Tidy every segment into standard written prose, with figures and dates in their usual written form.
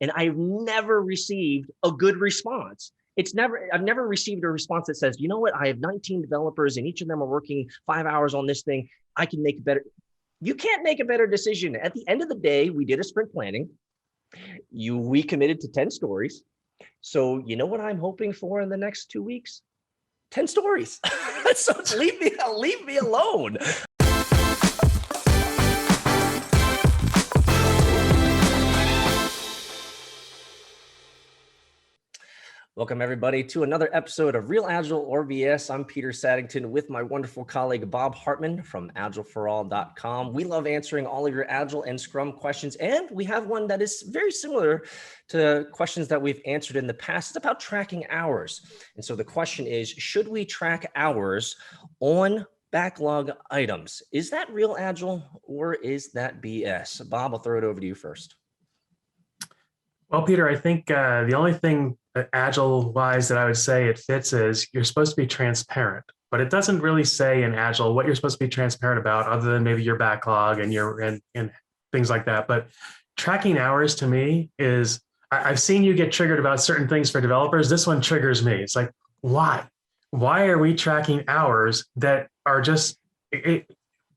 And I've never received a good response. I've never received a response that says, you know what, I have 19 developers and each of them are working 5 hours on this thing. I can make better. You can't make a better decision. At the end of the day, we did a sprint planning. We committed to 10 stories. So you know what I'm hoping for in the next 2 weeks? 10 stories. So leave me alone. Welcome, everybody, to another episode of Real Agile or BS. I'm Peter Saddington with my wonderful colleague, Bob Hartman from agileforall.com. We love answering all of your Agile and Scrum questions, and we have one that is very similar to questions that we've answered in the past. It's about tracking hours. And so the question is, should we track hours on backlog items? Is that real Agile or is that BS? Bob, I'll throw it over to you first. Well, Peter, I think the only thing Agile-wise that I would say it fits is you're supposed to be transparent, but it doesn't really say in Agile what you're supposed to be transparent about, other than maybe your backlog and things like that. But tracking hours to me is, I've seen you get triggered about certain things for developers. This one triggers me. It's like, why? Why are we tracking hours that are just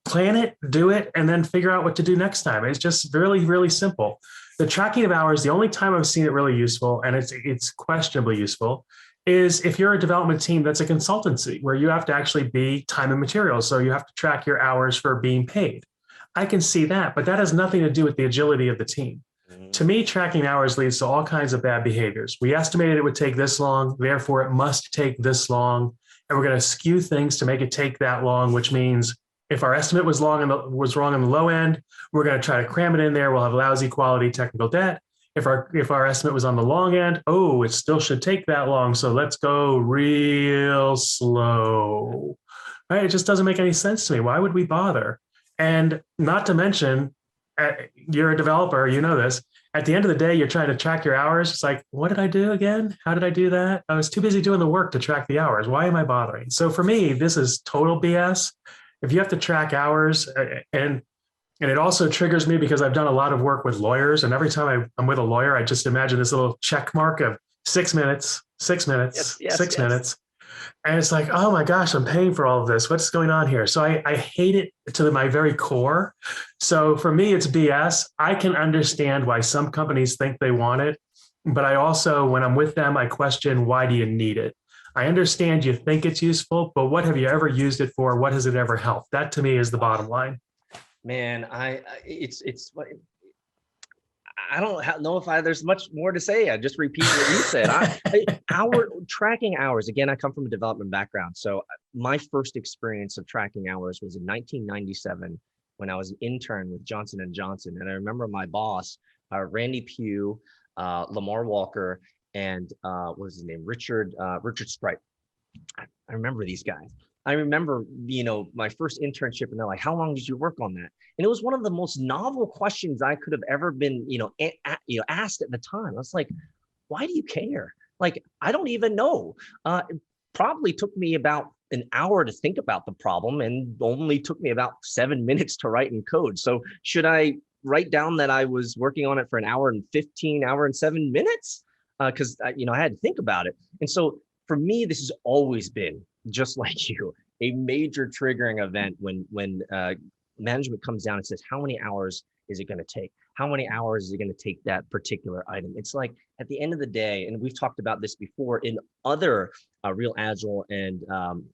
plan it, do it, and then figure out what to do next time? It's just really, really simple. The tracking of hours, the only time I've seen it really useful, and it's questionably useful, is if you're a development team that's a consultancy where you have to actually be time and materials. So you have to track your hours for being paid. I can see that, but that has nothing to do with the agility of the team. To me, tracking hours leads to all kinds of bad behaviors. We estimated it would take this long, therefore it must take this long. And we're going to skew things to make it take that long, which means if our estimate was wrong on the low end, we're going to try to cram it in there. We'll have lousy quality technical debt. If our estimate was on the long end, it still should take that long. So let's go real slow. Right? It just doesn't make any sense to me. Why would we bother? And not to mention, you're a developer, you know this. At the end of the day, you're trying to track your hours. It's like, what did I do again? How did I do that? I was too busy doing the work to track the hours. Why am I bothering? So for me, this is total BS. If you have to track hours, and it also triggers me because I've done a lot of work with lawyers, and every time I'm with a lawyer, I just imagine this little check mark of 6 minutes, 6 minutes, yes, 6 minutes. And it's like, oh my gosh, I'm paying for all of this. What's going on here? So I hate it to my very core. So for me, it's BS. I can understand why some companies think they want it, but I also, when I'm with them, I question, why do you need it? I understand you think it's useful, but what have you ever used it for? What has it ever helped? That to me is the bottom line. Man, I don't know if there's much more to say. I just repeat what you said. Tracking hours, again, I come from a development background. So my first experience of tracking hours was in 1997 when I was an intern with Johnson & Johnson. And I remember my boss, Randy Pugh, Lamar Walker, and what was his name? Richard Stripe. I remember these guys. I remember, my first internship, and they're like, how long did you work on that? And it was one of the most novel questions I could have ever been, asked at the time. I was like, why do you care? Like, I don't even know. It probably took me about an hour to think about the problem and only took me about 7 minutes to write in code. So should I write down that I was working on it for an hour and 7 minutes? Because I had to think about it. And so for me, this has always been, just like you, a major triggering event when management comes down and says, how many hours is it going to take? How many hours is it going to take that particular item? It's like, at the end of the day, and we've talked about this before in other Real Agile and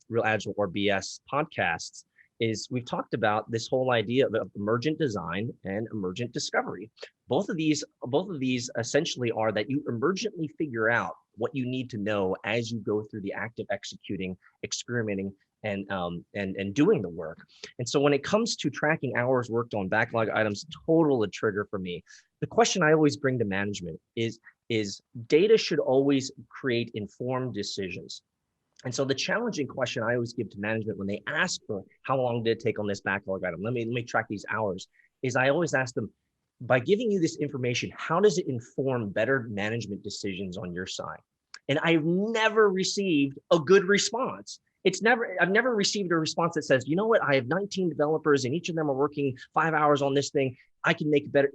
Real Agile or BS podcasts, is we've talked about this whole idea of emergent design and emergent discovery. Both of these essentially are that you emergently figure out what you need to know as you go through the act of executing, experimenting, and doing the work. And so when it comes to tracking hours worked on backlog items, total a trigger for me. The question I always bring to management is data should always create informed decisions. And so the challenging question I always give to management when they ask for how long did it take on this backlog item, let me track these hours, is I always ask them, by giving you this information, how does it inform better management decisions on your side? And I've never received a good response. I've never received a response that says, you know what, I have 19 developers and each of them are working 5 hours on this thing. I can make better.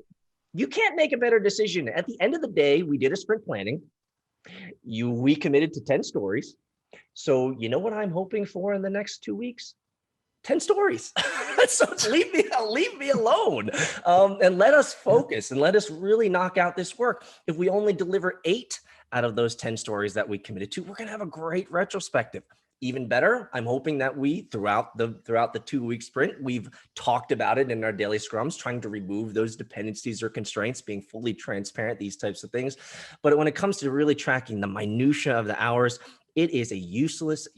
You can't make a better decision. At the end of the day, we did a sprint planning. We committed to 10 stories. So you know what I'm hoping for in the next 2 weeks? 10 stories. So leave me alone, and let us focus and let us really knock out this work. If we only deliver 8 out of those 10 stories that we committed to, we're going to have a great retrospective. Even better, I'm hoping that we, throughout the 2-week sprint, we've talked about it in our daily scrums, trying to remove those dependencies or constraints, being fully transparent, these types of things. But when it comes to really tracking the minutia of the hours, it is a useless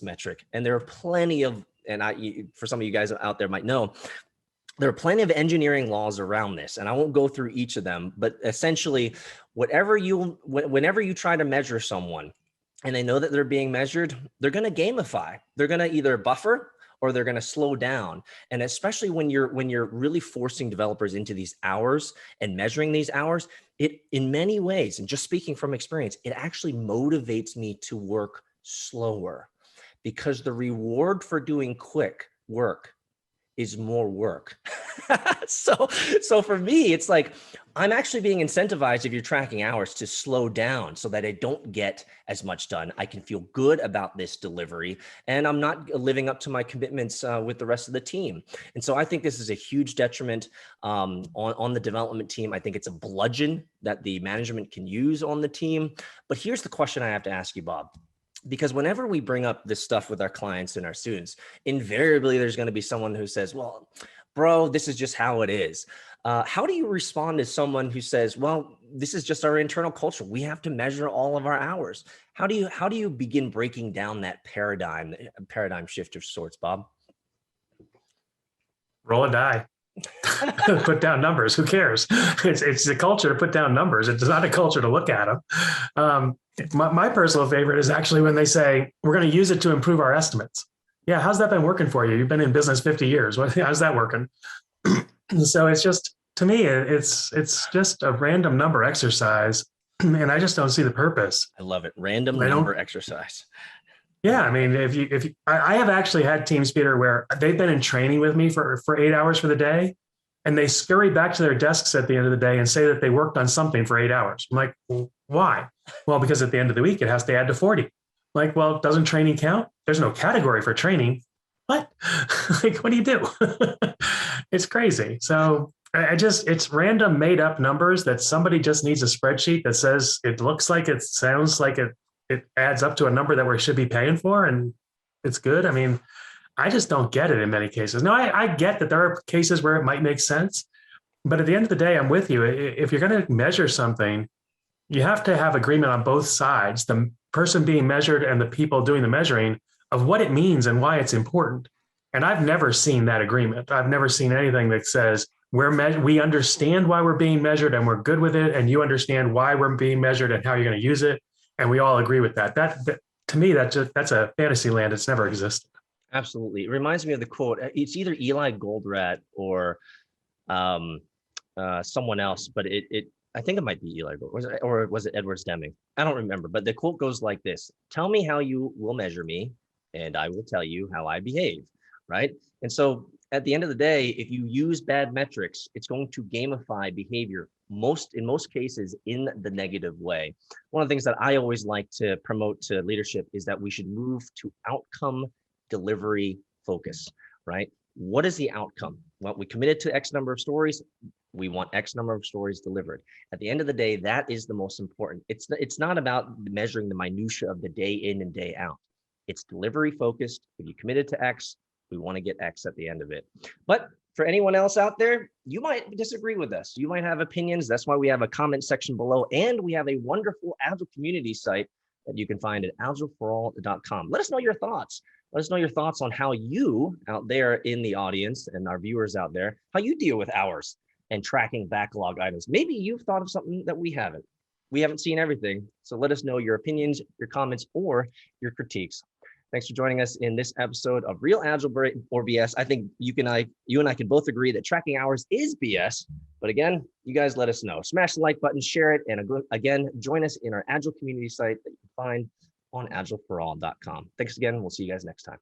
metric. And there are plenty of, and for some of you guys out there might know, there are plenty of engineering laws around this, and I won't go through each of them, but essentially, whenever you try to measure someone and they know that they're being measured, they're going to gamify. They're going to either buffer or they're going to slow down. And especially when you're really forcing developers into these hours and measuring these hours, it, in many ways, and just speaking from experience, it actually motivates me to work slower, because the reward for doing quick work is more work. So for me, it's like, I'm actually being incentivized, if you're tracking hours, to slow down so that I don't get as much done. I can feel good about this delivery, and I'm not living up to my commitments with the rest of the team. And so I think this is a huge detriment on the development team. I think it's a bludgeon that the management can use on the team. But here's the question I have to ask you, Bob. Because whenever we bring up this stuff with our clients and our students, invariably there's going to be someone who says, well, bro, this is just how it is. How do you respond to someone who says, well, this is just our internal culture, we have to measure all of our hours? How do you begin breaking down that paradigm shift of sorts, Bob? Roll a die. Put down numbers. Who cares? It's a culture to put down numbers. It's not a culture to look at them. My personal favorite is actually when they say, we're going to use it to improve our estimates. Yeah, how's that been working for you? You've been in business 50 years. How's that working? So it's just, to me, it's just a random number exercise, and I just don't see the purpose. I love it. Random number exercise. Yeah, I mean, I have actually had teams, Peter, where they've been in training with me for 8 hours for the day, and they scurry back to their desks at the end of the day and say that they worked on something for 8 hours. I'm like, well, why? Well, because at the end of the week, it has to add to 40. Like, well, doesn't training count? There's no category for training. What? Like, what do you do? It's crazy. So it's random made up numbers that somebody just needs a spreadsheet that says it looks like, it sounds like it adds up to a number that we should be paying for, and it's good. I mean, I just don't get it in many cases. Now, I get that there are cases where it might make sense, but at the end of the day, I'm with you. If you're going to measure something, you have to have agreement on both sides, the person being measured and the people doing the measuring, of what it means and why it's important. And I've never seen that agreement. I've never seen anything that says we understand why we're being measured and we're good with it, and you understand why we're being measured and how you're going to use it, and we all agree with that. That to me, that's a fantasy land. It's never existed. Absolutely. It reminds me of the quote. It's either Eli Goldratt or someone else, but I think it might be Eli Goldratt, or was it Edwards Deming? I don't remember, but the quote goes like this: tell me how you will measure me, and I will tell you how I behave, right? And so at the end of the day, if you use bad metrics, it's going to gamify behavior, in most cases in the negative way. One of the things that I always like to promote to leadership is that we should move to outcome delivery focus, right? What is the outcome? Well, we committed to X number of stories. We want X number of stories delivered. At the end of the day, that is the most important. It's not about measuring the minutia of the day in and day out. It's delivery focused. If you committed to X, we want to get X at the end of it. But for anyone else out there, you might disagree with us. You might have opinions. That's why we have a comment section below, and we have a wonderful Agile community site that you can find at agileforall.com. Let us know your thoughts. Let us know your thoughts on how you out there in the audience and our viewers out there, how you deal with hours and tracking backlog items. Maybe you've thought of something that we haven't. We haven't seen everything. So let us know your opinions, your comments, or your critiques. Thanks for joining us in this episode of Real Agile or BS. I think you and I can both agree that tracking hours is BS. But again, you guys let us know. Smash the like button, share it, and again, join us in our Agile community site that you can find on agileforall.com. Thanks again. We'll see you guys next time.